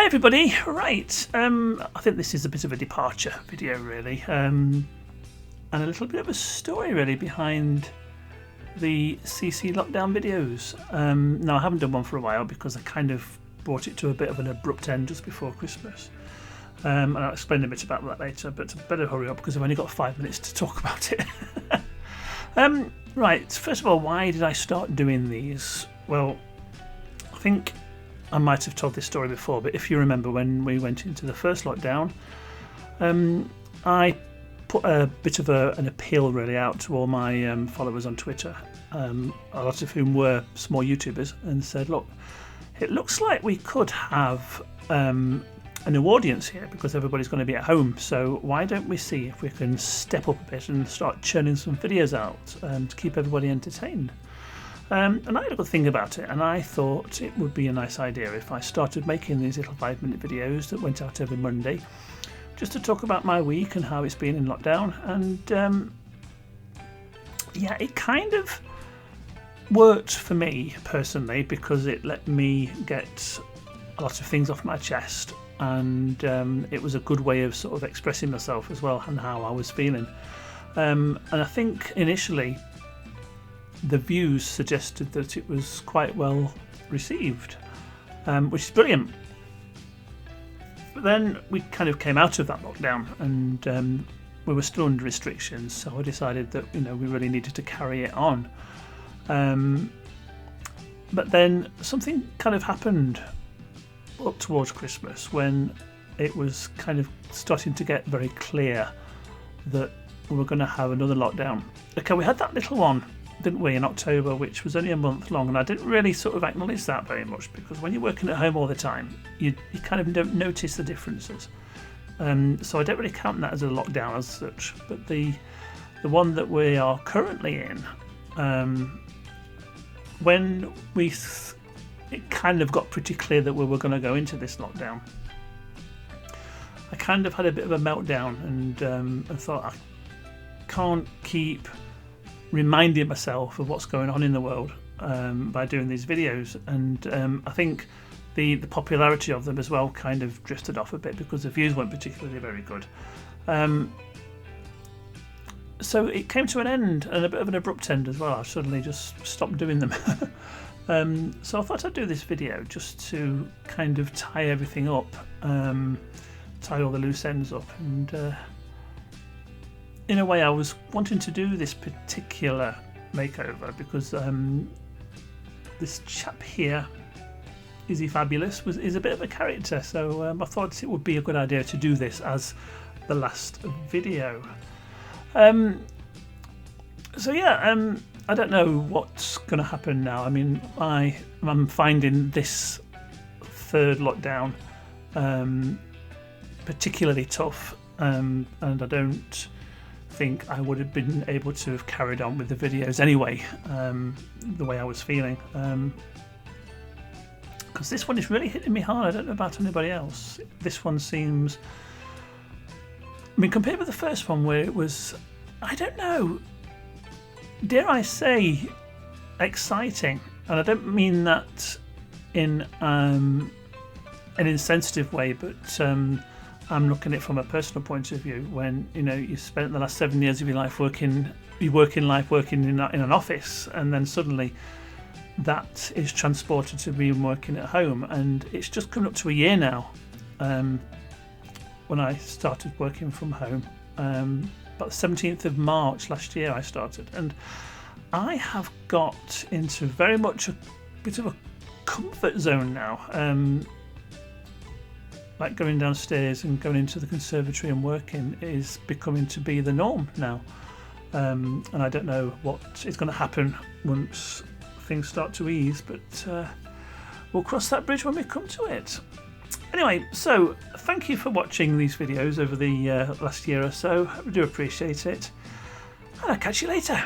everybody, right, I think this is a bit of a departure video really, and a little bit of a story really behind the CC lockdown videos. Now I haven't done one for a while because I kind of brought it to a bit of an abrupt end just before Christmas, and I'll explain a bit about that later, but I better hurry up because I've only got 5 minutes to talk about it. Right, first of all, why did I start doing these? Well, I think I might have told this story before, but if you remember when we went into the first lockdown, I put a bit of an appeal really out to all my followers on Twitter, a lot of whom were small YouTubers, and said, look, it looks like we could have a new audience here because everybody's going to be at home, so why don't we see if we can step up a bit and start churning some videos out to keep everybody entertained. And I had a good think about it, and I thought it would be a nice idea if I started making these little 5-minute videos that went out every Monday, just to talk about my week and how it's been in lockdown. And yeah, it kind of worked for me personally because it let me get a lot of things off my chest, and it was a good way of sort of expressing myself as well and how I was feeling. And I think initially the views suggested that it was quite well received, which is brilliant. But then we kind of came out of that lockdown, and we were still under restrictions, so I decided that we really needed to carry it on. But then something kind of happened up towards Christmas when it was kind of starting to get very clear that we were going to have another lockdown. Okay, we had that little one, didn't we, in October, which was only a month long, and I didn't really sort of acknowledge that very much because when you're working at home all the time, you kind of don't notice the differences. So I don't really count that as a lockdown as such. But the one that we are currently in, when it kind of got pretty clear that we were going to go into this lockdown, I kind of had a bit of a meltdown, and I thought I can't keep reminding myself of what's going on in the world by doing these videos, and I think the popularity of them as well kind of drifted off a bit because the views weren't particularly very good. So it came to an end, and a bit of an abrupt end as well. I suddenly just stopped doing them. So I thought I'd do this video just to kind of tie everything up, tie all the loose ends up, and in a way I was wanting to do this particular makeover because this chap here, Izzy Fabulous, is a bit of a character, so I thought it would be a good idea to do this as the last video. So yeah, I don't know what's going to happen now. I mean, I'm finding this third lockdown particularly tough, and I don't think I would have been able to have carried on with the videos anyway, the way I was feeling, because this one is really hitting me hard. I don't know about anybody else. This one seems, I mean, compared with the first one where it was, I don't know, dare I say, exciting, and I don't mean that in an insensitive way, but I'm looking at it from a personal point of view. When you spent the last 7 years of your life working in an office, and then suddenly that is transported to being working at home, and it's just coming up to a year now. When I started working from home, about the 17th of March last year I started, and I have got into very much a bit of a comfort zone now. Like going downstairs and going into the conservatory and working is becoming to be the norm now, and I don't know what is going to happen once things start to ease, but we'll cross that bridge when we come to it. Anyway, so thank you for watching these videos over the last year or so. I do appreciate it, and I'll catch you later.